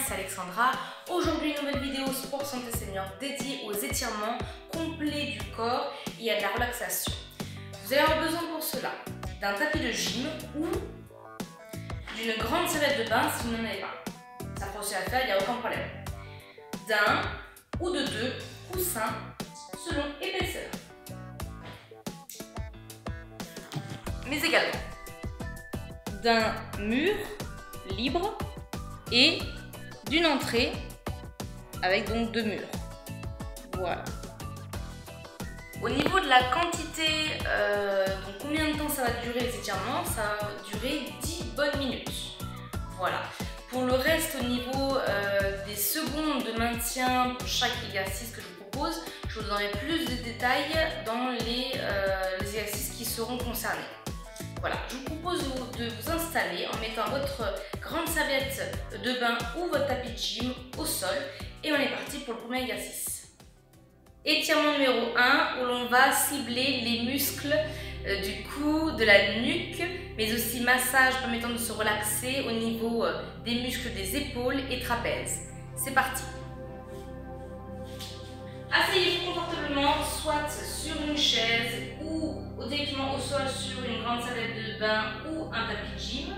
c'est Alexandra. Aujourd'hui, une nouvelle vidéo Sport Santé Senior dédiée aux étirements complets du corps et à de la relaxation. Vous allez avoir besoin pour cela d'un tapis de gym ou d'une grande serviette de bain si vous n'en avez pas. Ça fera aussi à faire, il n'y a aucun problème. D'un ou de deux coussins selon épaisseur. Mais également d'un mur libre et d'une entrée avec donc deux murs. Voilà. Au niveau de la quantité, donc combien de temps ça va durer les étirements? Ça va durer 10 bonnes minutes. Voilà. Pour le reste, au niveau des secondes de maintien pour chaque exercice que je vous propose, je vous donnerai plus de détails dans les exercices qui seront concernés. Voilà, je vous propose de vous installer en mettant votre grande serviette de bain ou votre tapis de gym au sol et on est parti pour le premier exercice. Étirement numéro 1 où l'on va cibler les muscles du cou, de la nuque, mais aussi massage permettant de se relaxer au niveau des muscles des épaules et trapèzes. C'est parti. Asseyez-vous confortablement, soit sur une chaise ou directement au sol sur une grande serviette de bain ou un tapis de gym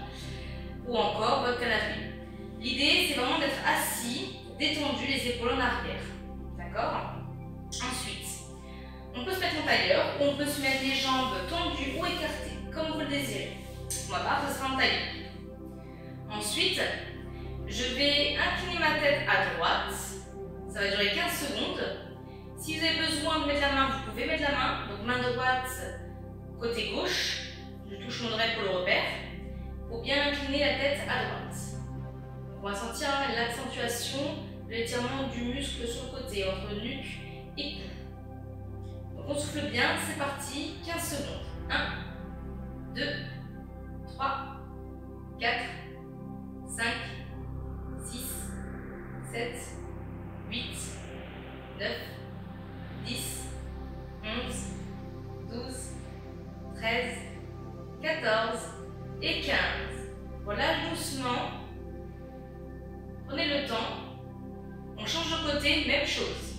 ou encore votre canapé. L'idée, c'est vraiment d'être assis, détendu, les épaules en arrière. D'accord? Ensuite, on peut se mettre en tailleur ou on peut se mettre les jambes tendues ou écartées, comme vous le désirez. Pour ma part, ce sera en tailleur. Ensuite, je vais incliner ma tête à droite. Ça va durer 15 secondes. Si vous avez besoin de mettre la main, vous pouvez mettre la main. Donc main droite, côté gauche. Je touche mon oreille pour le repère. Pour bien incliner la tête à droite. On va sentir l'accentuation de l'étirement du muscle sur le côté, entre nuque et cou. Donc on souffle bien, c'est parti, 15 secondes. 1, 2, 3, 4, 5, 6, 7, 8, 9, 10, 11, 12, 13, 14 et 15. Relâche doucement. Prenez le temps. On change de côté, même chose.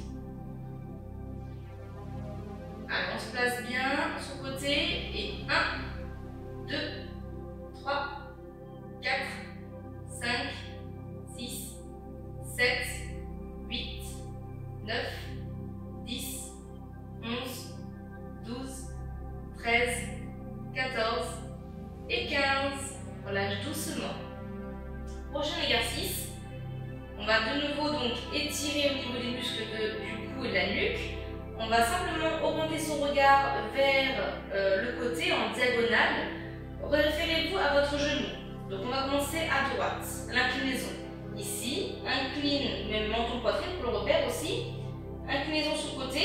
Allez, on se place bien sur le côté et 1, 2, 3, 4, 5, 6, 7, 8, 9, 10, 11, 12, 13, 14 et 15. Relâche doucement. Prochain exercice. On va de nouveau donc étirer au niveau des muscles du cou et de la nuque. On va simplement orienter son regard vers le côté en diagonale. Référez-vous à votre genou. Donc on va commencer à droite, l'inclinaison. Ici, incline, même menton poitrine pour le repère aussi. Inclinaison sur le côté.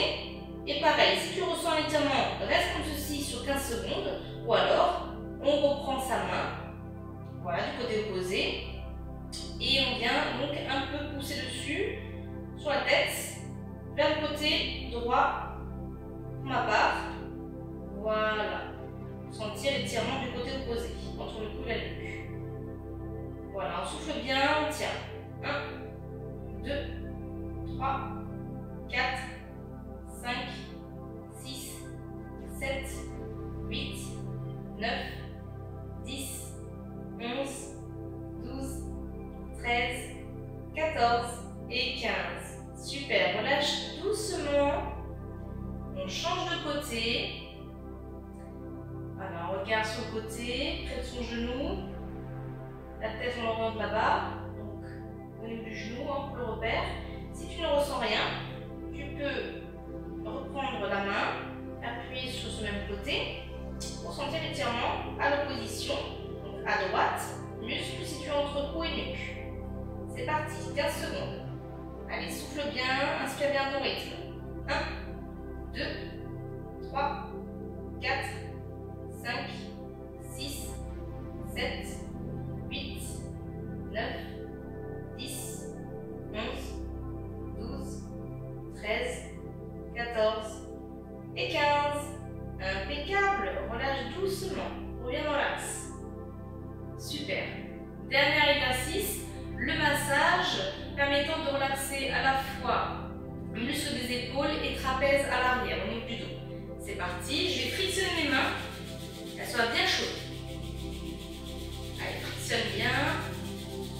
Et pareil, si tu ressens un étirement, reste comme ceci sur 15 secondes. Ou alors, on reprend sa main. Voilà, du côté opposé. Et on vient donc un peu pousser dessus, sur la tête, vers le côté droit, pour ma part. Voilà. Sentir l'étirement du côté opposé, entre le cou et la nuque. Voilà, on souffle bien, on tient. 1, 2, 3, 4, 5, 6, 7, 8, 9, 10, 11, 12, 13, 14 et 15. Super, relâche doucement. On change de côté. Alors, on regarde sur le côté, près de son genou. La tête, on l'oriente là-bas. Donc, au niveau du genou, pour le repère. Si tu ne ressens rien, tu peux reprendre la main, appuyer sur ce même côté pour sentir l'étirement à l'opposition. Donc, à droite, muscle situé entre cou et nuque. C'est parti, 15 secondes. Allez, souffle bien, inspire bien ton rythme. 1, 2, 3, 4, 5, 6, 7, 8, 9, 10, 11, 12, 13, 14 et 15. Impeccable, relâche doucement. Reviens dans l'axe. Super. Dernier exercice, le massage à la fois muscles des épaules et trapèze à l'arrière, au niveau du dos. C'est parti, je vais frictionner mes mains, qu'elles soient bien chaudes. Allez, frictionne bien.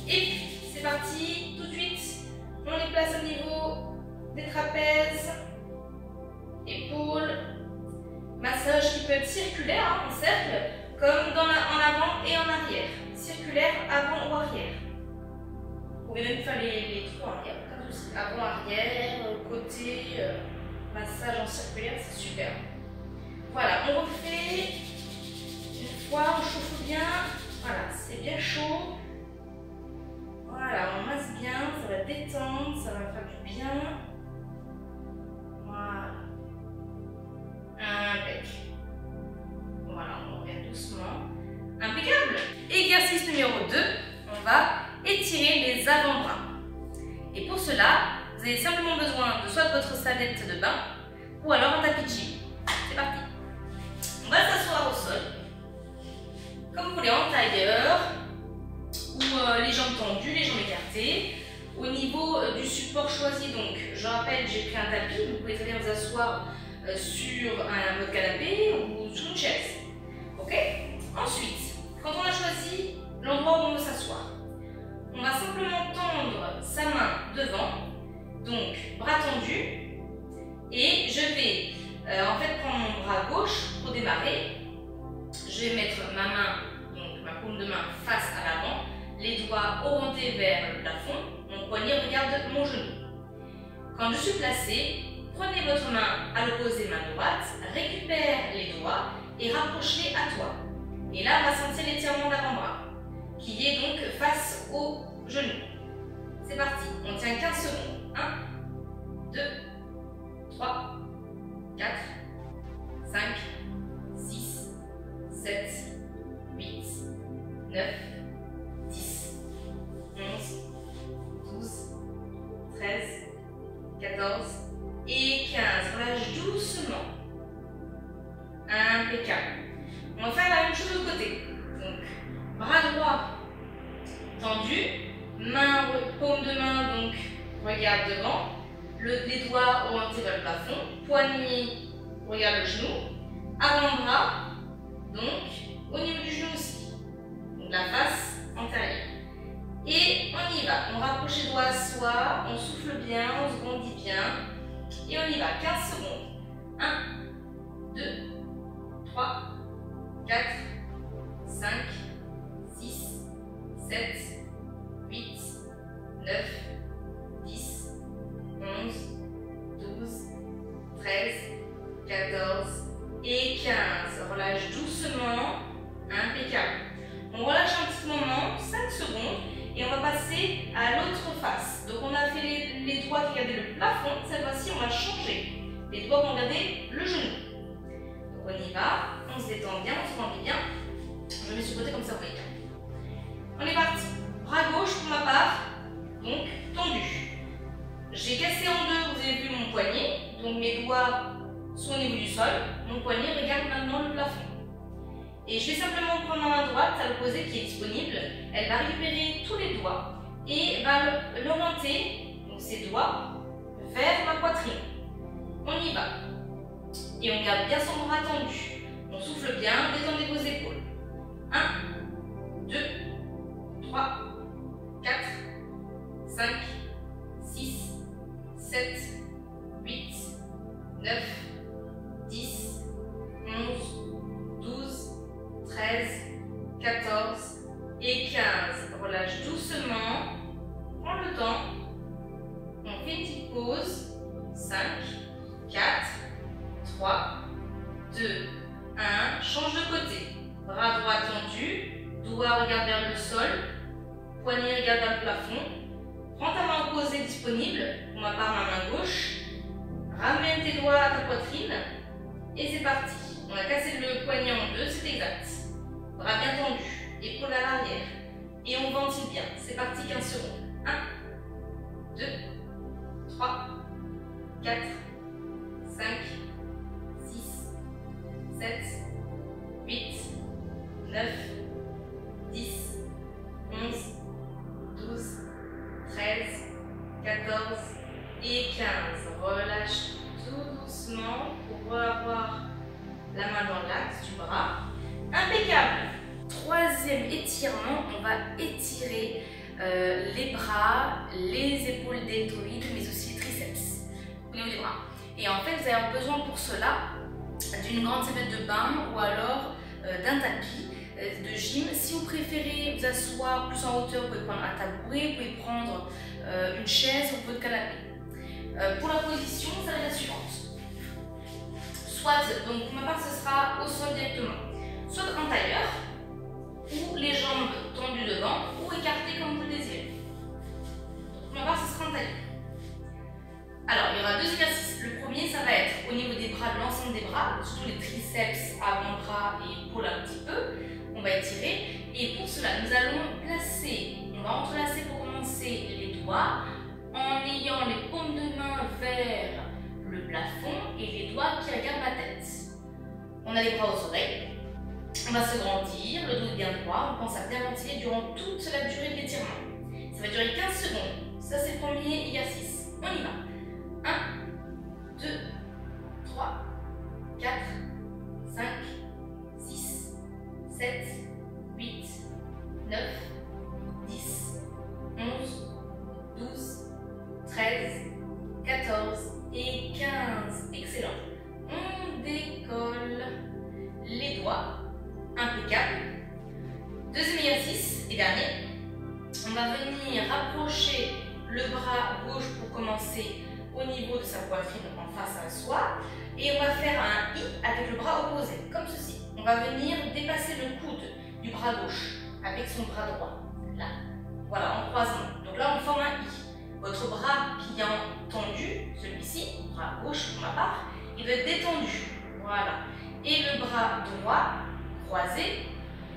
Et puis, c'est parti, tout de suite, on les place au niveau des trapèzes, épaules. Massage qui peut être circulaire, hein, en cercle, comme en avant et en arrière. Circulaire, avant ou arrière. Vous pouvez même faire les trois, il n'y a aucun souci. Avant, arrière, côté, massage en circulaire, c'est super. Voilà, on refait une fois, on chauffe bien. Voilà, c'est bien chaud. Voilà, on masse bien, ça va détendre, ça va faire du bien. Voilà. Impec. Voilà, on revient doucement. Impeccable. Exercice numéro 2, on va étirer les avant-bras. Et pour cela, vous avez simplement besoin de soit de votre salette de bain ou alors un tapis de gym. C'est parti. On va s'asseoir au sol, comme vous voulez, en tailleur, ou les jambes tendues, les jambes écartées. Au niveau du support choisi, donc je rappelle, j'ai pris un tapis, vous pouvez très bien vous asseoir sur votre canapé ou sur une chaise. Ok? Ensuite, quand on a choisi l'endroit où on veut s'asseoir, on va simplement tendre sa main devant, donc bras tendus, et je vais en fait prendre mon bras gauche pour démarrer. Je vais mettre ma main, donc ma paume de main face à l'avant, les doigts orientés vers le plafond, mon poignet regarde mon genou. Quand je suis placée, prenez votre main à l'opposé, main droite, récupère les doigts et rapprochez à toi. Et là, on va sentir l'étirement d'avant-bras, qui est donc face au genou. C'est parti, on tient 15 secondes. 1, 2, 3, 4, 5, 6, 7, 8, 9, 10, 11, 12, 13, 14 et 15. Relâche doucement. Impeccable. On va faire la même chose de l'autre côté. Donc, bras droit tendu, paume de main, donc regarde devant, les doigts orientés vers le plafond, poignet regarde le genou, avant-bras, donc au niveau du genou aussi, donc la face antérieure. Et on y va, on rapproche les doigts à soi, on souffle bien, on se grandit bien, et on y va, 15 secondes. 1, 2, 3, 4, 5, 6, 7, 8, 9, 10, 11, 12, 13, 14 et 15. Relâche doucement, impeccable. On relâche un petit moment, 5 secondes, et on va passer à l'autre face. Donc on a fait les doigts qui regardaient le plafond, cette fois-ci on va changer. Les doigts qui regardaient le genou. Donc on y va, on se détend bien, on se remplit bien. Je mets sur le côté comme ça, vous voyez. On est parti. Bras gauche pour ma part, donc tendu. J'ai cassé en deux, vous avez vu mon poignet. Donc mes doigts sont au niveau du sol. Mon poignet regarde maintenant le plafond. Et je vais simplement prendre ma main droite à l'opposé qui est disponible. Elle va récupérer tous les doigts et va l'orienter, donc ses doigts, vers ma poitrine. On y va. Et on garde bien son bras tendu. On souffle bien, détendez vos épaules. 1, 2, 3, 4, 5, 6, 7, 8, 9, 10, 11, 12, 13, 14 et 15. Relâche doucement. Prends le temps. On fait une petite pause. 5, 4, 3, 2, 1. Change de côté. Bras droit tendu. Doigt regarde vers le sol. Poignet regarde vers le plafond. Prends ta main opposée disponible. Pour ma part, ma main gauche. Ramène tes doigts à ta poitrine. Et c'est parti. On a cassé le poignet en deux, c'est exact. Bras bien tendus, épaules à l'arrière. Et on ventile bien. C'est parti, 15 secondes. 1, 2, 3, 4, 5, 6, 7, 8, 9, 10, 11, 12, 13, 14 étirement, on va étirer les bras, les épaules deltoïdes, mais aussi les triceps au niveau des bras. Et en fait, vous avez besoin pour cela d'une grande serviette de bain ou alors d'un tapis de gym. Si vous préférez vous asseoir plus en hauteur, vous pouvez prendre un tabouret, vous pouvez prendre une chaise ou votre canapé. Pour la position, ça va être la suivante. Soit, donc pour ma part, ce sera au sol directement, soit en tailleur, ou les jambes tendues devant, ou écartées comme vous le désirez. Pour ma part, ce sera en tailleur. Alors, il y aura deux exercices. Le premier, ça va être au niveau des bras, de l'ensemble des bras, surtout les triceps, avant-bras et épaules un petit peu. On va étirer. Et pour cela, nous allons placer, on va entrelacer pour commencer les doigts en ayant les paumes de main vers le plafond et les doigts qui regardent la tête. On a les bras aux oreilles. On va se grandir, le dos est bien droit. On pense à bien ventiler durant toute la durée de l'étirement. Ça va durer 15 secondes. Ça, c'est le premier exercice. On y va. 1, 2, 3, 4, 5, 6, 7, 8, 9, 10, 11, 12, 13, 14 et 15. Excellent. On décolle les doigts. Impeccable. Deuxième exercice et dernier. On va venir rapprocher le bras gauche pour commencer au niveau de sa poitrine en face à soi et on va faire un I avec le bras opposé, comme ceci. On va venir dépasser le coude du bras gauche avec son bras droit, là, voilà, en croisement. Donc là on forme un I. Votre bras pliant tendu, celui-ci, bras gauche pour ma part, il va être détendu, voilà. Et le bras droit croisé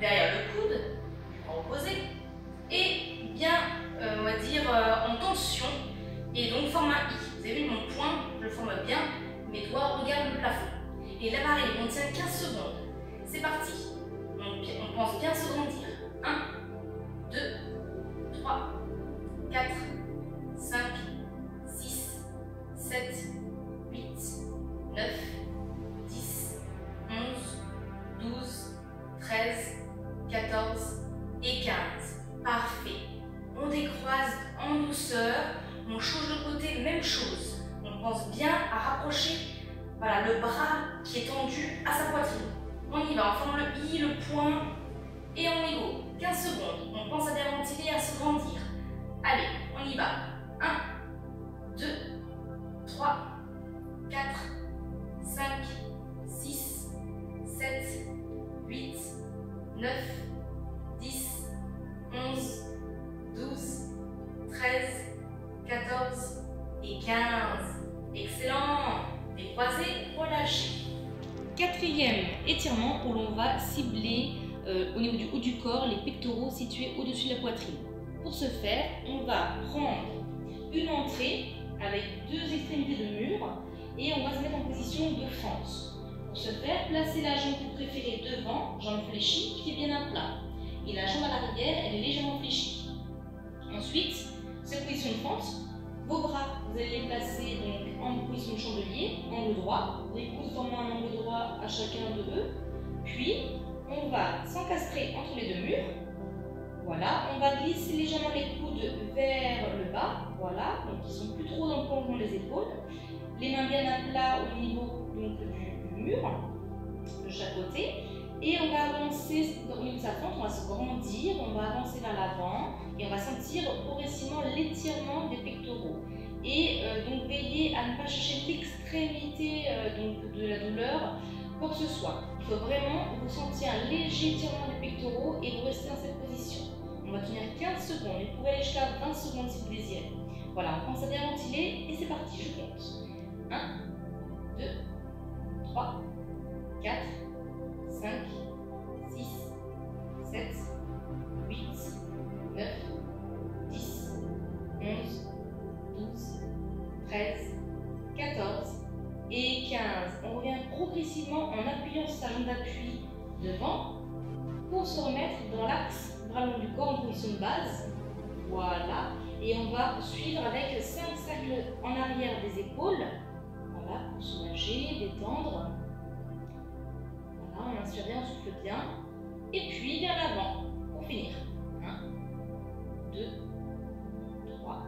derrière le coude, du bras opposé, et bien, on va dire, en tension, et donc forme un I. Vous avez vu mon poing, je le forme bien, mes doigts regardent le plafond. Et là pareil, on tient 15 secondes. C'est parti. On pense bien se grandir. 1, 2, 3, 4, 5, 6, 7, 8, 9, 10, 11, 12, 13, 14 et 15. Parfait. On décroise en douceur. On change de côté, même chose. On pense bien à rapprocher, voilà, le bras qui est tendu à sa poitrine. On y va, on forme le I, le poing, et on est go. 15 secondes. On pense à bien ventiler, à se grandir. Allez, on y va. 1, 2, 3, 4, 5, 6, 7, 8, 9, 10, 11, 12, 13, 14 et 15. Excellent. Décroisez, relâchez. Quatrième étirement où l'on va cibler au niveau du haut du corps les pectoraux situés au-dessus de la poitrine. Pour ce faire, on va prendre une entrée avec deux extrémités de mur et on va se mettre en position de fente. Pour ce faire, placez la jambe préférée devant, jambe fléchie, pied bien à plat. Et la jambe à l'arrière, elle est légèrement fléchie. Ensuite, cette position de fente, vos bras, vous allez les placer donc en position de chandelier, angle droit, les coudes formant un angle droit à chacun de eux. Puis, on va s'encastrer entre les deux murs. Voilà, on va glisser légèrement les coudes vers le bas. Voilà, donc ils sont plus trop dans le prolongement des épaules. Les mains bien à plat au niveau donc, du mur, de chaque côté. Et on va avancer au niveau de sa fente, on va se grandir, on va avancer vers l'avant et on va sentir progressivement l'étirement des pectoraux. Et donc veillez à ne pas chercher l'extrémité de la douleur, quoi que ce soit. Il faut vraiment ressentir un léger étirement des pectoraux et vous restez dans cette position. On va tenir 15 secondes, vous pouvez aller jusqu'à 20 secondes si vous désirez. Voilà, on commence à bien ventiler et c'est parti, je compte. 1, 2, 3, 4, 5, 6, 7, 8, 9, 10, 11, 12, 13, 14 et 15. On revient progressivement en appuyant sur sa jambe d'appui devant pour se remettre dans l'axe bras long du corps en position de base. Voilà. Et on va suivre avec 5 cercles en arrière des épaules. Voilà, pour soulager, détendre. On inspire bien, on souffle bien. Et puis vers l'avant. pour finir. 1, 2, 3,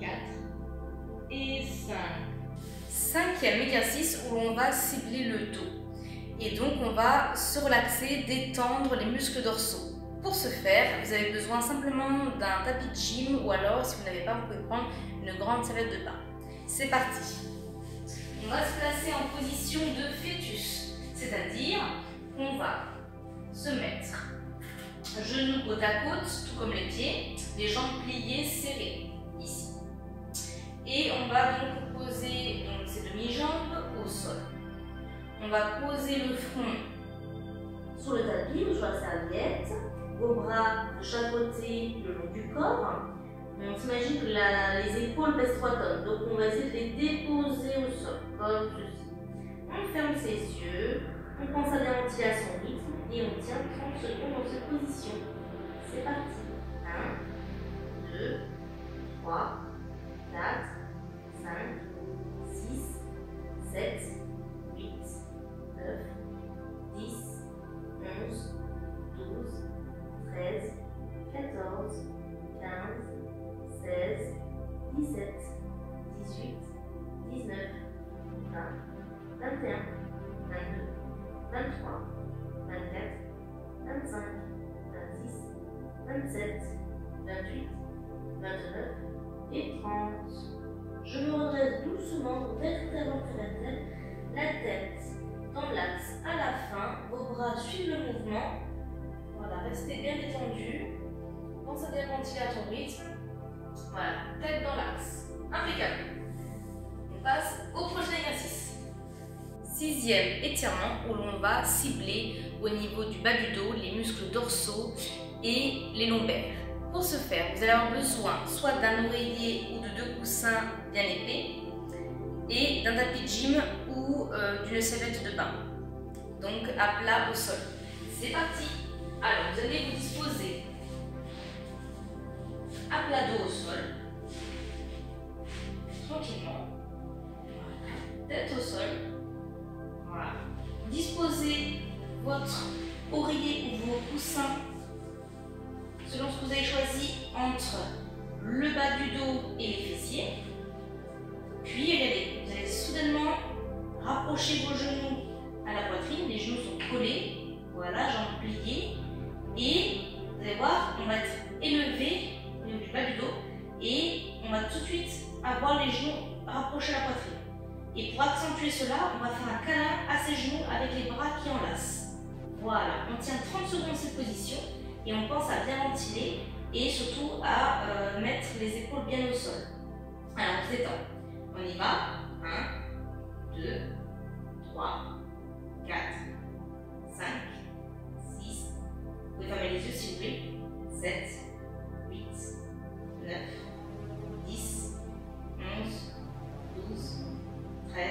4 et 5. Cinquième exercice où l'on va cibler le dos. Et donc on va se relaxer, détendre les muscles dorsaux. Pour ce faire, vous avez besoin simplement d'un tapis de gym ou alors, si vous n'avez pas, vous pouvez prendre une grande serviette de bain. C'est parti. On va se placer en position de fœtus, c'est-à-dire qu'on va se mettre genoux côte à côte, tout comme les pieds, les jambes pliées, serrées, ici. Et on va donc poser ces demi-jambes au sol. On va poser le front sur le tapis ou sur la serviette, vos bras de chaque côté le long du corps. On s'imagine que les épaules pèsent 3 tonnes, donc on va essayer de les déposer au sol, comme ceci. On ferme ses yeux, on pense à bien ventiler à son rythme et on tient 30 secondes dans cette position. C'est parti. 1, 2, 3, 4, 5, 6, 7, 8, 9, 10, 11, 12, 13, 14, 15, 16, 17, 18, 19, 20, 21, 22, 23, 24, 25, 26, 27, 28, 29 et 30. Je me redresse doucement, vertèbre après vertèbre, la tête dans l'axe à la fin, vos bras suivent le mouvement. Voilà, restez bien détendu. Pense à bien ventiler à ton rythme. Voilà, tête dans l'axe. Impeccable. On passe au prochain exercice. Sixième étirement où l'on va cibler au niveau du bas du dos les muscles dorsaux et les lombaires. Pour ce faire, vous allez avoir besoin soit d'un oreiller ou de 2 coussins bien épais et d'un tapis de gym ou d'une serviette de bain. Donc à plat au sol. C'est parti. Alors vous allez vous disposer à plat dos au sol, tranquillement, voilà. Tête au sol, voilà. Disposez votre oreiller ou vos coussins selon ce que vous avez choisi entre le bas du dos et les fessiers. Puis regardez, vous allez soudainement rapprocher vos genoux à la poitrine, les genoux sont collés, voilà, jambes pliées, et vous allez voir, on va être élevé au niveau du bas du dos et on va tout de suite avoir les genoux rapprochés à la poitrine. Et pour accentuer cela, on va faire un câlin à ces genoux avec les bras qui enlacent. Voilà, on tient 30 secondes dans cette position et on pense à bien ventiler et surtout à mettre les épaules bien au sol. Alors on se détend. On y va. 1, 2, 3, 4, 5, 6. Vous pouvez fermer les yeux si vous voulez. 7, 8, 9, 10, 11, 12, 13,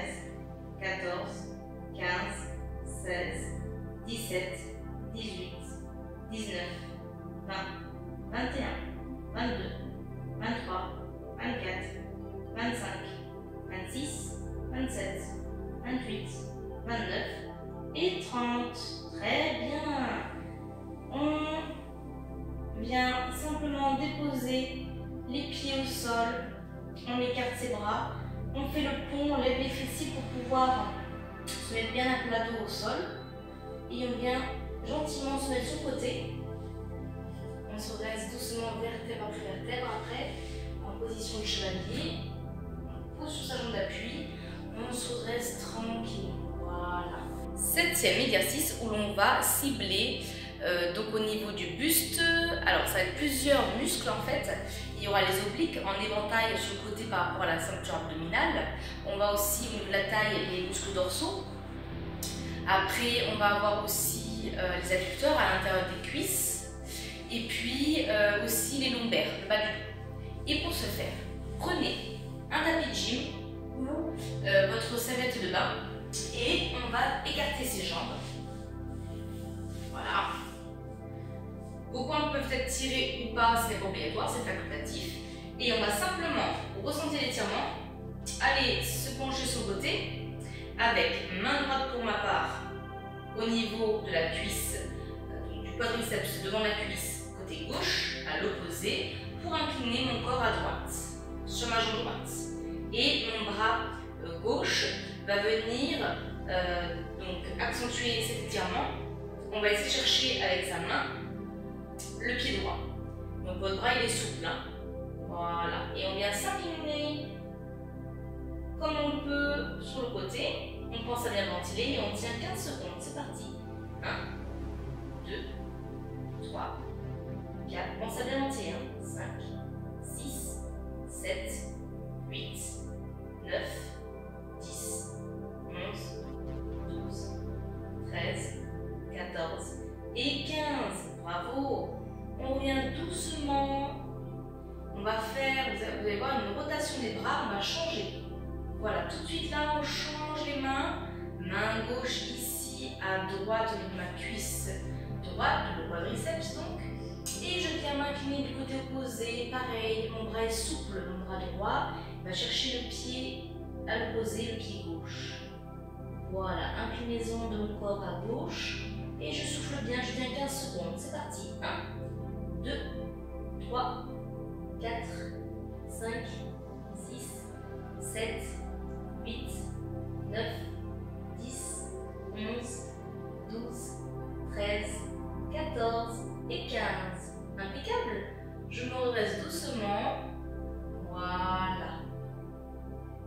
14, 15, 16, 17, 18, 19, 20, 21, 22, 23, 24, 25, 26, 27, 28, 29 et 30. Très bien. On vient simplement déposer les pieds au sol. On écarte ses bras. On fait le pont, on lève les fessiers pour pouvoir se mettre bien à plat dos au sol. Et on vient gentiment se mettre sur le côté. On se redresse doucement vertèbre après vertèbre. Après, en position de chevalier, on pose sur sa jambe d'appui. On se redresse tranquillement. Voilà. Septième exercice où l'on va cibler donc au niveau du buste. Alors ça va être plusieurs muscles en fait. Il y aura les obliques en éventail sur le côté par rapport à la ceinture abdominale. On va aussi au niveau de la taille les muscles dorsaux. Après on va avoir aussi les adducteurs à l'intérieur des cuisses. Et puis aussi les lombaires, le bas du dos. Et pour ce faire, prenez un tapis de gym ou votre serviette de bain et on va écarter ses jambes. Voilà. Vos poings peuvent être tirés ou pas, c'est obligatoire, c'est facultatif. Et on va simplement, pour ressentir l'étirement, aller se pencher sur le côté avec main droite pour ma part au niveau de la cuisse du quadriceps devant la cuisse côté gauche, à l'opposé, pour incliner mon corps à droite, sur ma jambe droite. Et mon bras gauche va venir donc accentuer cet étirement. On va essayer de chercher avec sa main le pied droit. Donc votre bras il est souple. Hein. Voilà. Et on vient s'incliner comme on peut sur le côté. On pense à bien ventiler et on tient 15 secondes. C'est parti. 1, 2, 3, 4. Pense à bien ventiler. 5, 6, 7, 8, 9, 10, 11, 12, 13, 14 et 15. Bravo. On revient doucement. On va faire, vous allez voir, une rotation des bras. On va changer. Voilà, tout de suite là, on change les mains. Main gauche ici, à droite au niveau de ma cuisse droite, le quadriceps donc. Et je viens m'incliner du côté opposé. Pareil, mon bras est souple, mon bras droit va chercher le pied à l'opposé, le pied gauche. Voilà, inclinaison de mon corps à gauche. Et je souffle bien, je tiens 15 secondes. C'est parti. 1, 2, 3, 4, 5, 6, 7, 8, 9, 10, 11, 12, 13, 14 et 15. Impeccable. Je me redresse doucement. Voilà.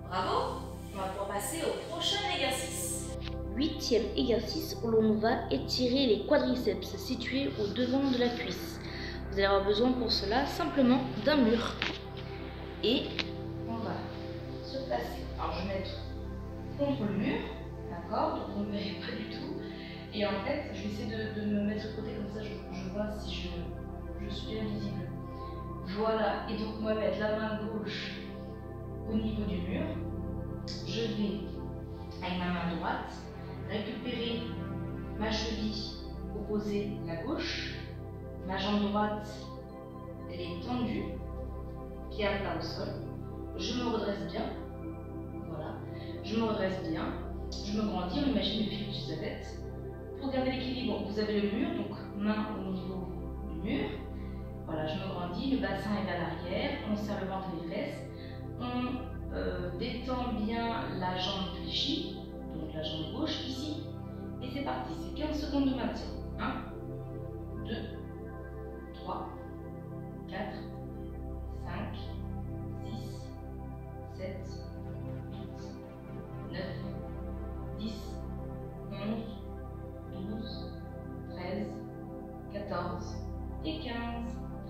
Bravo. On va pouvoir passer au prochain exercice. 8e exercice où l'on va étirer les quadriceps situés au devant de la cuisse. Vous allez avoir besoin pour cela simplement d'un mur. Et on va se placer. Alors je vais mettre contre le mur, d'accord, donc vous ne verrez pas du tout. Et en fait, je vais essayer de me mettre de côté comme ça, je vois si je suis invisible. Voilà, et donc on va mettre la main gauche au niveau du mur. Je vais, avec ma main droite, récupérer ma cheville opposée à la gauche. Ma jambe droite, elle est tendue, pied à plat au sol. Je me redresse bien. Voilà, je me redresse bien. Je me grandis, on imagine le fil au-dessus de sa tête. Pour garder l'équilibre, vous avez le mur, donc main au niveau du mur. Voilà, je me grandis, le bassin est vers l'arrière, on serre le ventre et les fesses. On détend bien la jambe fléchie, donc la jambe gauche ici. Et c'est parti, c'est 15 secondes de maintien. 1, 2, 3, 4, 5, 6, 7, 8, 9, 10, 11, 12, 13, 14 et 15.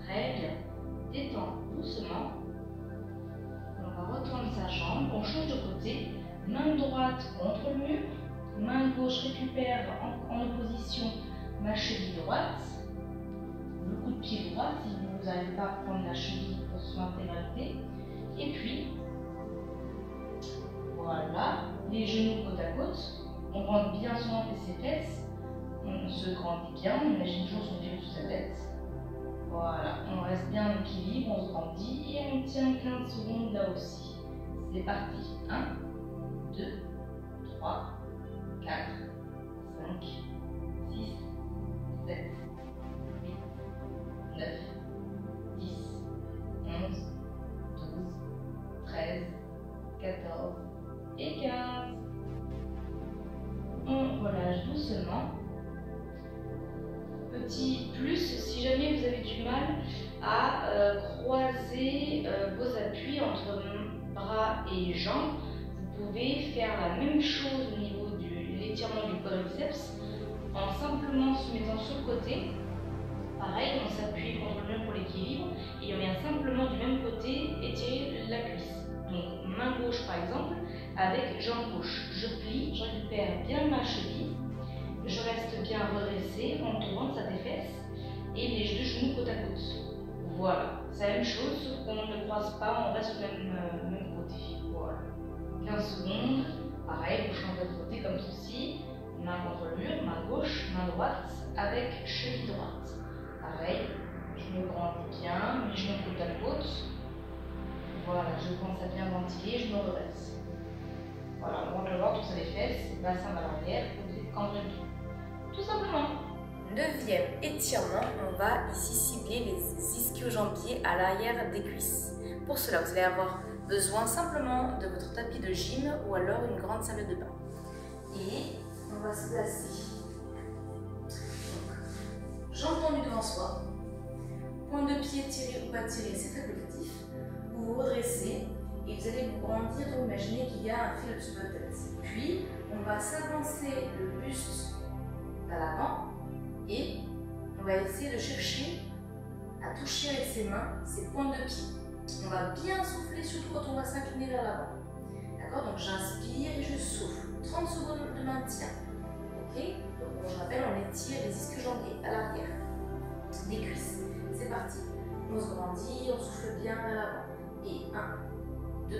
Très bien. Détends doucement. On va retendre sa jambe. On change de côté. Main droite contre le mur. Main gauche récupère en opposition ma cheville droite. Le coup de pied droit si vous n'arrivez pas à prendre la cheville pour son intégralité. Et puis, voilà, les genoux côte à côte. On rentre bien son ventre et ses fesses. On se grandit bien. On imagine toujours son pied sous sa tête. Voilà, on reste bien en équilibre, on se grandit et on tient 15 secondes là aussi. C'est parti. 1, 2, 3, 4, 5, 6, 7, 8, 9, 10, 11, 12, 13, 14 et 15. On relâche doucement. Petit plus, si jamais vous avez du mal à croiser vos appuis entre bras et jambes, vous pouvez faire la même chose au niveau de l'étirement du quadriceps en simplement se mettant sur le côté. Pareil, on s'appuie contre le mur pour l'équilibre et on vient simplement du même côté étirer la cuisse. Donc main gauche par exemple avec jambe gauche. Je plie, je récupère bien ma cheville. Je reste bien redressé, on tourne, ça défesse, et les deux genoux côte à côte. Voilà, c'est la même chose, sauf qu'on ne croise pas, on reste au même côté. Voilà. 15 secondes, pareil, vous changez de côté comme ceci, main contre le mur, main gauche, main droite, avec cheville droite. Pareil, je me grandis bien, mes genoux côte à côte. Voilà, je commence à bien ventiler, je me redresse. Voilà, on rentre le ventre, ça les fesses, le bassin vers l'arrière, vous êtes cambré le dos. Tout simplement. 9e étirement, on va ici cibler les ischio-jambiers à l'arrière des cuisses. Pour cela, vous allez avoir besoin simplement de votre tapis de gym ou alors une grande salle de bain. Et on va se placer. Jambes tendues devant soi, pointe de pied tirée ou pas tirée, c'est facultatif. Vous vous redressez et vous allez vous grandir, vous imaginez qu'il y a un fil au-dessus de votre tête. Puis, on va s'avancer le buste à l'avant et on va essayer de chercher à toucher avec ses mains ses pointes de pied. On va bien souffler, surtout quand on va s'incliner vers l'avant. D'accord? Donc j'inspire et je souffle. 30 secondes de maintien. Ok? Donc je rappelle, on étire les ischio-jambiers à l'arrière des cuisses. C'est parti. On se grandit, on souffle bien vers l'avant. Et 1, 2,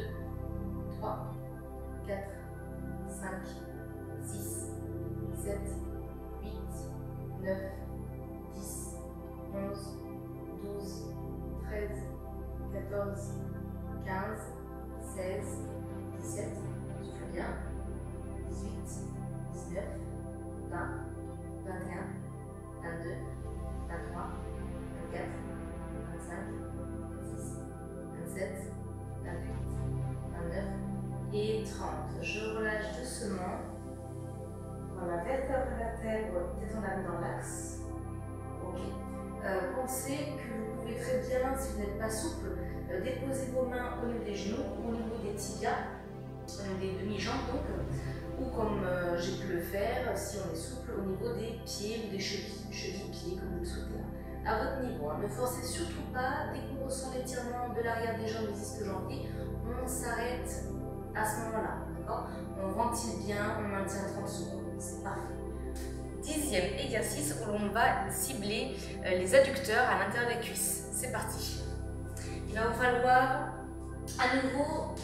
3, 4, 5, 6, 7, 8, 9, 10, 11, 12, 13, 14, 15, 16, 17, souffle bien, 18, 19, 20, 21, 22, 23, 24, 25, 26, 27, 28, 29 et 30. Je relâche doucement. Voilà, vertèbre vertèbre, peut-être on la met dans l'axe. Ok. Pensez que vous pouvez très bien, si vous n'êtes pas souple, déposer vos mains au niveau des genoux, au niveau des tibias, des demi-jambes donc, ou comme j'ai pu le faire, si on est souple, au niveau des pieds ou des chevilles-pieds, comme vous le souhaitez. À votre niveau, hein. Ne forcez surtout pas, dès qu'on ressent l'étirement de l'arrière des jambes, des ischio-jambiers, on s'arrête à ce moment-là. On ventile bien, on maintient 30 secondes, c'est parfait. 10e exercice où l'on va cibler les adducteurs à l'intérieur des cuisses. C'est parti. Il va vous falloir à nouveau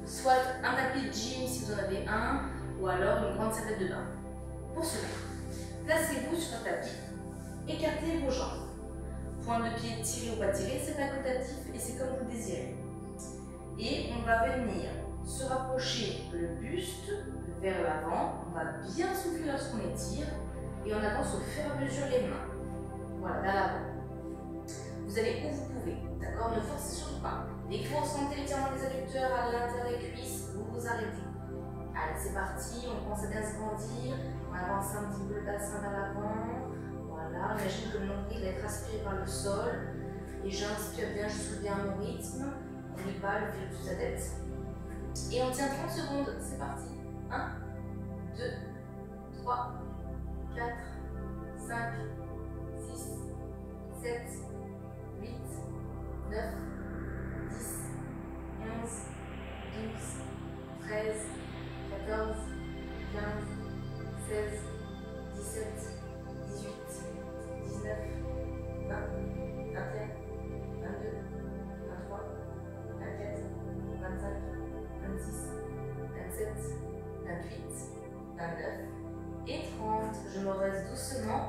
soit un tapis de gym si vous en avez un, ou alors une grande serviette de bain. Pour cela, placez-vous sur un tapis, écartez vos jambes. Pointe de pied tiré ou pas tiré, c'est facultatif et c'est comme vous le désirez. Et on va venir se rapprocher le buste vers l'avant. On va bien souffler lorsqu'on étire et on avance au fur et à mesure les mains. Voilà, vers l'avant. Vous allez où vous pouvez, d'accord? Ne forcez surtout pas. Dès que vous ressentez l'étirement des adducteurs à l'intérieur des cuisses, vous vous arrêtez. Allez, c'est parti, on commence à bien se grandir. On avance un petit peu le bassin vers l'avant. Voilà, imagine que le nombril va être aspiré par le sol. Et j'inspire bien, je souffle bien mon rythme. On n'est pas le fil de sa tête. Et on tient 30 secondes, c'est parti. 1, 2, 3, 4, 5, 6, 7, 8, 9, 10, 11, 12, 13, 14, 15, 16, 17, 18, 19, 20, 21, 22, 23, 24, 25, 26, 27, 28, 29 et 30. Je me redresse doucement.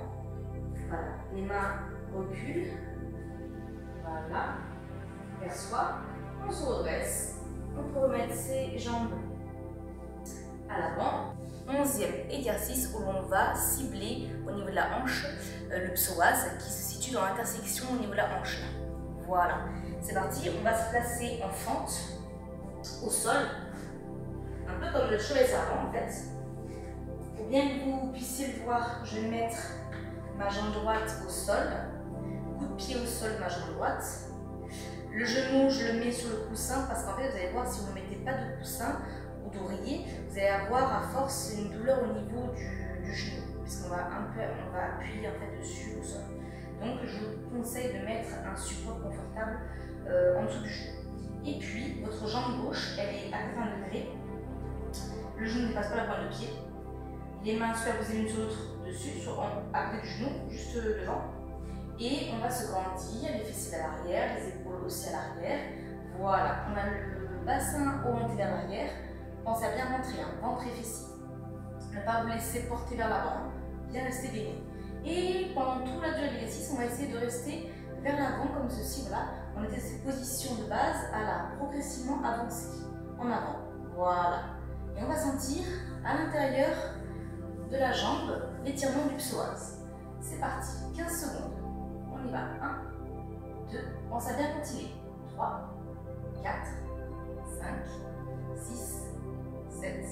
Voilà, les mains reculent. Voilà, vers soi. On se redresse. On peut remettre ses jambes à l'avant. 11e exercice où l'on va cibler au niveau de la hanche le psoas qui se situe dans l'intersection au niveau de la hanche. Voilà, c'est parti. On va se placer en fente au sol, un peu comme le chevet serpent en fait. Pour bien que vous puissiez le voir, je vais mettre ma jambe droite au sol, coup de pied au sol, ma jambe droite. Le genou, je le mets sur le coussin parce qu'en fait, vous allez voir, si vous ne mettez pas de coussin ou d'oreiller, vous allez avoir à force une douleur au niveau du genou, puisqu'on va appuyer en fait dessus au sol. Donc, je vous conseille de mettre un support confortable en dessous du genou. Et puis, votre jambe gauche, elle est à 80 degrés. Le genou ne dépasse pas la pointe de pied. Les mains superposées l'une sur l'autre dessus, à côté du genou, juste devant. Et on va se grandir, les fessiers vers l'arrière, les épaules aussi à l'arrière. Voilà, on a le bassin orienté vers l'arrière. Pensez à bien rentrer, hein, ventre et fessiers. Ne pas vous laisser porter vers l'avant, bien rester baigné. Et pendant toute la durée de l'exercice, on va essayer de rester vers l'avant comme ceci, voilà. On était cette position de base à la progressivement avancer, en avant. Voilà. Et on va sentir à l'intérieur de la jambe l'étirement du psoas. c'est parti. 15 secondes. On y va. 1, 2, pense à bien continuer. 3, 4, 5, 6, 7,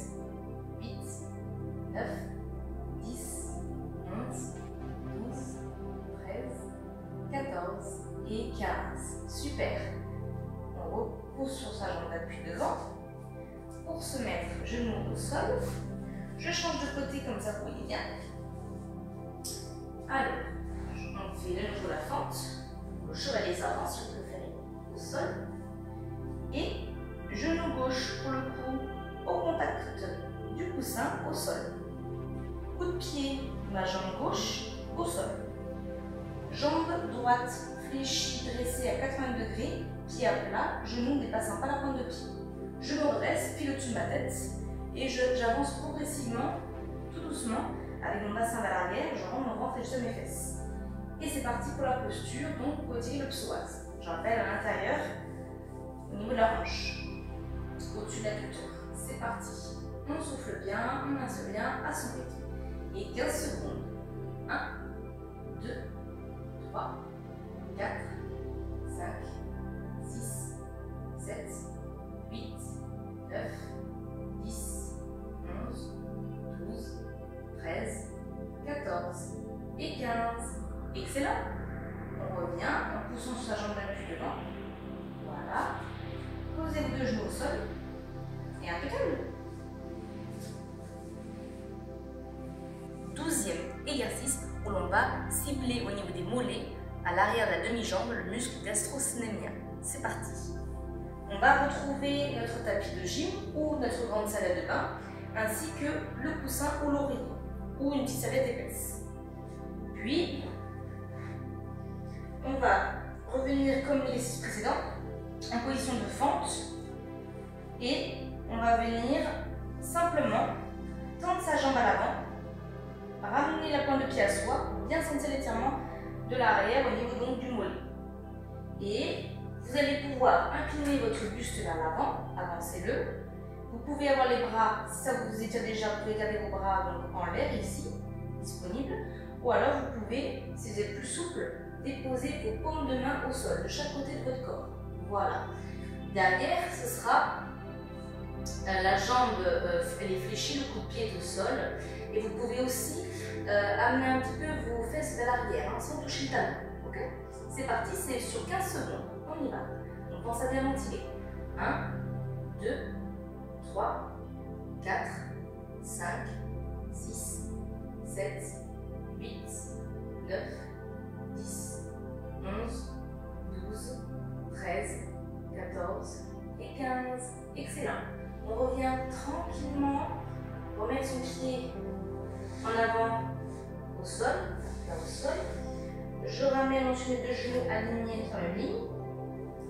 8, 9, 10, 11, 12, 13, 14 et 15. Super. On repose sur sa jambe d'appui devant. Pour se mettre genou au sol, je change de côté comme ça vous voyez bien. Alors, on fait de nouveau la fente. Le chevalier s'avance si vous préférez au sol. Et genou gauche pour le coup au contact du coussin au sol. Coup de pied, la jambe gauche au sol. Jambe droite fléchie, dressée à 80 degrés, pied à plat, genou ne dépassant pas la pointe de pied. Je me redresse, pied au-dessus de ma tête et j'avance progressivement, tout doucement, avec mon bassin vers l'arrière, je rends mon ventre et je mes fesses. Et c'est parti pour la posture, donc pour tirer le psoas. J'appelle à l'intérieur, au niveau de la hanche, au-dessus de la culture. C'est parti. On souffle bien, on inspire bien à son rythme. Et 15 secondes. 1, 2, 3, 4, 5, 6, 7, 8, 9, 10, 11, 12, 13, 14 et 15. Excellent. On revient en poussant sur sa jambe d'appui devant. Voilà. Posez vos deux genoux au sol. Et impeccable. 12e exercice où l'on va cibler au niveau des mollets, à l'arrière de la demi-jambe, le muscle gastro-synémien. C'est parti. On va retrouver notre tapis de gym ou notre grande salle de bain, ainsi que le coussin ou l'oreiller, ou une petite serviette épaisse. Puis, on va revenir comme l'exercice précédent, en position de fente, et on va venir simplement tendre sa jambe à l'avant, ramener la pointe de pied à soi, bien sentir l'étirement de l'arrière au niveau donc du mollet. Et vous allez pouvoir incliner votre buste vers l'avant, avancez-le. Vous pouvez avoir les bras, si ça vous étire déjà, vous pouvez garder vos bras donc en l'air ici, disponibles. Ou alors vous pouvez, si vous êtes plus souple, déposer vos paumes de main au sol, de chaque côté de votre corps. Voilà. Derrière, ce sera la jambe, elle est fléchie, le coup de pied est au sol. Et vous pouvez aussi amener un petit peu vos fesses vers l'arrière, hein, sans toucher le talon. Okay, c'est parti, c'est sur 15 secondes. On y va. On pense à bien ventiler. 1, 2, 3, 4, 5, 6, 7, 8, 9, 10, 11, 12, 13, 14 et 15. Excellent. On revient tranquillement. Remettre son pied en avant au sol, là au sol. Je ramène ensuite mes deux genoux alignés sur la ligne.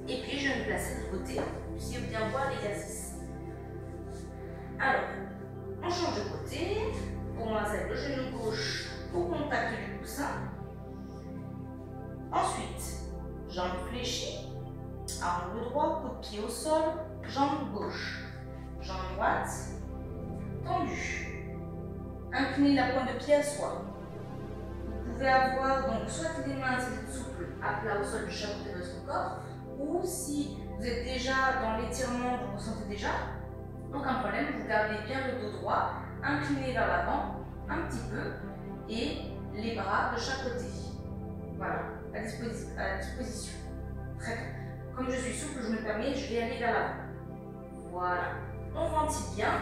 Et puis je vais me placer de côté, pour que vous bien voir l'exercice. Alors, on change de côté. Pour moi, c'est le genou gauche au contact du coussin. Ensuite, jambe fléchie, angle droit, coup de pied au sol, jambe gauche, jambe droite, tendue. Inclinez la pointe de pied à soi. Vous pouvez avoir donc soit les mains si vous êtes souple à plat au sol de chaque côté de votre corps, ou si vous êtes déjà dans l'étirement, vous ressentez déjà, aucun problème, vous gardez bien le dos droit, inclinez vers l'avant un petit peu et les bras de chaque côté. Voilà, à disposition. Très bien. Comme je suis souple, je me permets, je vais aller vers l'avant. Voilà. On ventile bien.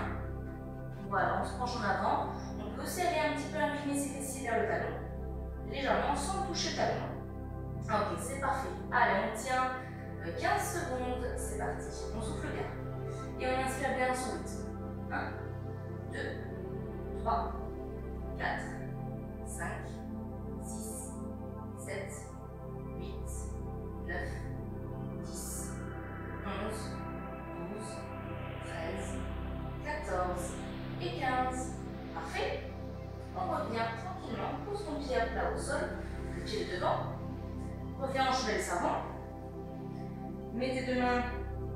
Voilà, on se penche en avant. On peut serrer un petit peu, incliner ses fessiers vers le talon. Légèrement, sans toucher le talon. Ok, c'est parfait. Allez, on tient 15 secondes. C'est parti. On souffle bien. Et on inspire bien son rythme. 1, 2, 3, 4, 5, 6, 7, 8, 9, 10, 11, 12, 13, 14 et 15. Parfait. On revient tranquillement, pose ton pied à plat au sol, le pied devant. Reviens en cheval savant. Mettez deux mains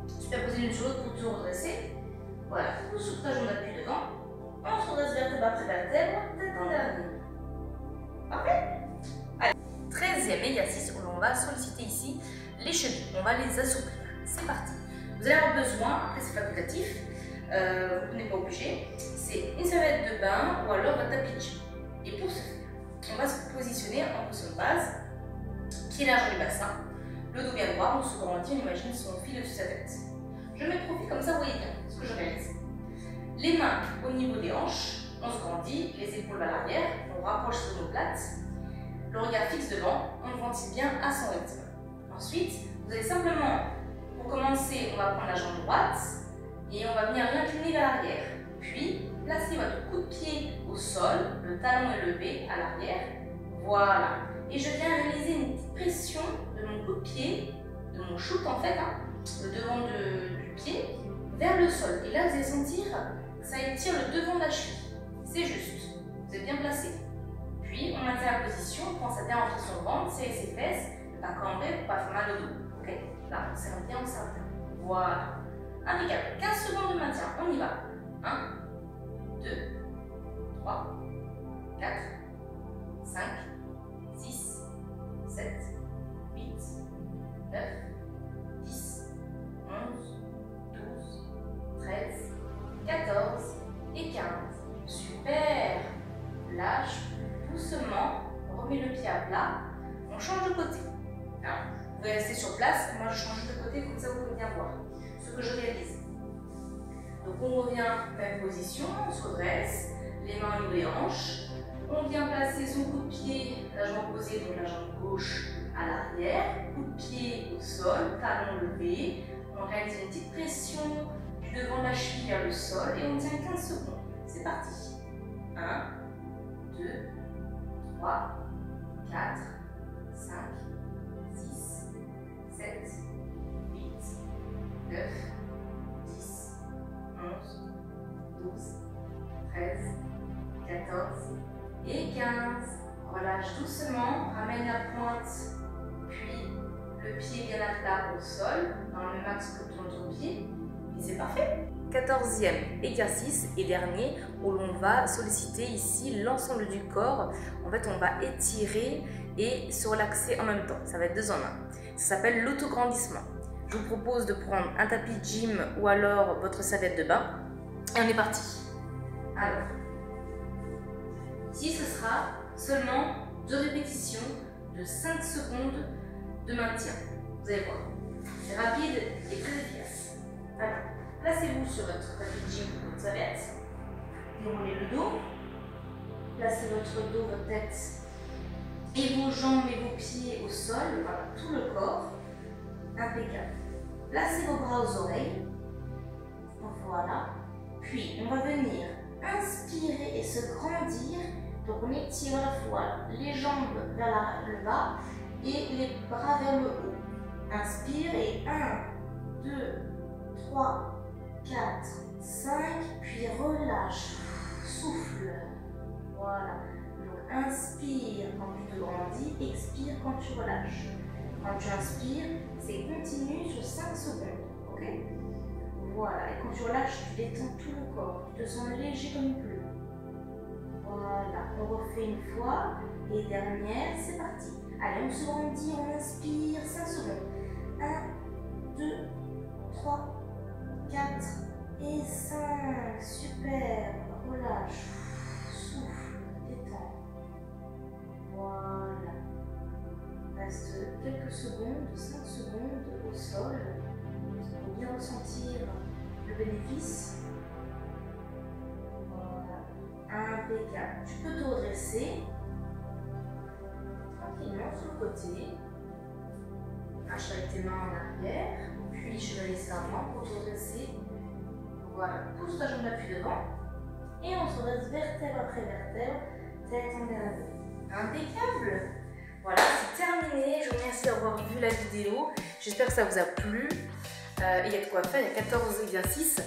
superposées l'une sur l'autre pour te redresser. Voilà, pousse sur ta jambe d'appui devant. On se redresse vertèbre après vertèbre, tête en dernier. Parfait. 13e exercice où l'on va solliciter ici les chevilles. On va les assouplir. C'est parti. Vous allez avoir besoin, après c'est facultatif, vous n'êtes pas obligé, c'est une serviette de bain ou alors un tapis de gym. Et pour ce faire, on va se positionner en position de base, pied large du bassin, le dos bien droit, on se grandit, on imagine son fil au-dessus de sa tête. Je mets le profil comme ça, vous voyez bien ce que je réalise. Les mains au niveau des hanches, on se grandit, les épaules vers l'arrière, on rapproche ses omoplates, le regard fixe devant, on ventile bien à son rythme. Ensuite, vous allez simplement, pour commencer, on va prendre la jambe droite et on va venir l'incliner vers l'arrière. Puis, placez votre coup de pied au sol, le talon est levé à l'arrière. Voilà. Et je viens réaliser une petite pression de mon coup de pied, de mon shoot en fait, le devant du pied, vers le sol. Et là, vous allez sentir que ça étire le devant de la cheville. C'est juste. Vous êtes bien placé. Puis, on maintient la position, on pense à bien rentrer son ventre, serrer ses fesses, ne pas camber pour pas faire mal au dos. Ok? Là, on serre bien, on serre bien. Voilà. Impeccable. 15 secondes de maintien. On y va. 1, 2, 3, 4, 5, 6, 7, 8, 9, 10, 11, 12, 13, 14 et 15. Super. Lâche doucement. On remet le pied à plat. On change de côté. Alors, vous pouvez rester sur place. Moi, je change de côté, comme ça vous pouvez bien voir ce que je réalise. Donc, on revient, même position, on se redresse, les mains ou les hanches. On vient placer son coup de pied, la jambe opposée, donc la jambe gauche à l'arrière, coup de pied au sol, talon levé. On réalise une petite pression du devant de la cheville vers le sol et on tient 15 secondes. C'est parti. 1, 2, 3, 4, 5, 6, 7, 8, 9, 10, 11, 12, 13, 14 et 15. Relâche doucement, ramène la pointe, puis le pied bien à plat au sol, dans le même axe que ton pied, et c'est parfait. 14e exercice et dernier où l'on va solliciter ici l'ensemble du corps. En fait, on va étirer et se relaxer en même temps. Ça va être 2 en 1. Ça s'appelle l'autograndissement. Je vous propose de prendre un tapis de gym ou alors votre serviette de bain et on est parti. Alors, ici ce sera seulement 2 répétitions de 5 secondes de maintien. Vous allez voir, c'est rapide et très efficace. Alors, placez-vous sur votre tapis de gym ou votre serviette, déroulez le dos, placez votre dos, votre tête et vos jambes et vos pieds au sol, voilà, tout le corps, impeccable. Placez vos bras aux oreilles, voilà, puis on va venir inspirer et se grandir, donc on étire à la fois les jambes vers le bas et les bras vers le haut. Inspire et 1, 2, 3, 4, 5, puis relâche, souffle, voilà. Donc inspire quand tu te grandis, expire quand tu relâches. Quand tu inspires, c'est continu sur 5 secondes, ok? Voilà, et quand tu relâches, tu détends tout le corps, tu te sens léger comme une plume. Voilà, on refait une fois, et dernière, c'est parti. Allez, on se grandit, on inspire, 5 secondes. 1, 2, 3, 4 et 5. Super. Relâche. Souffle. Détends. Voilà. Reste quelques secondes, 5 secondes au sol pour bien ressentir le bénéfice. Voilà. Impeccable. Tu peux te redresser tranquillement sur le côté. Marche avec tes mains en arrière, puis je vais laisser avant pour te redresser. Voilà, pousse ta jambe d'appui devant et on se redresse vertèbre après vertèbre, tête en dernier. Impeccable. Voilà, c'est terminé. Je vous remercie d'avoir vu la vidéo. J'espère que ça vous a plu. Il y a de quoi faire, il y a 14 exercices.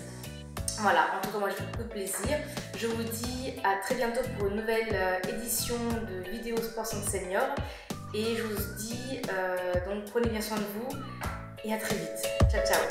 Voilà, en tout cas moi j'ai beaucoup de plaisir. Je vous dis à très bientôt pour une nouvelle édition de Vidéo Sport Science Senior. Et je vous dis, donc prenez bien soin de vous et à très vite. Ciao, ciao.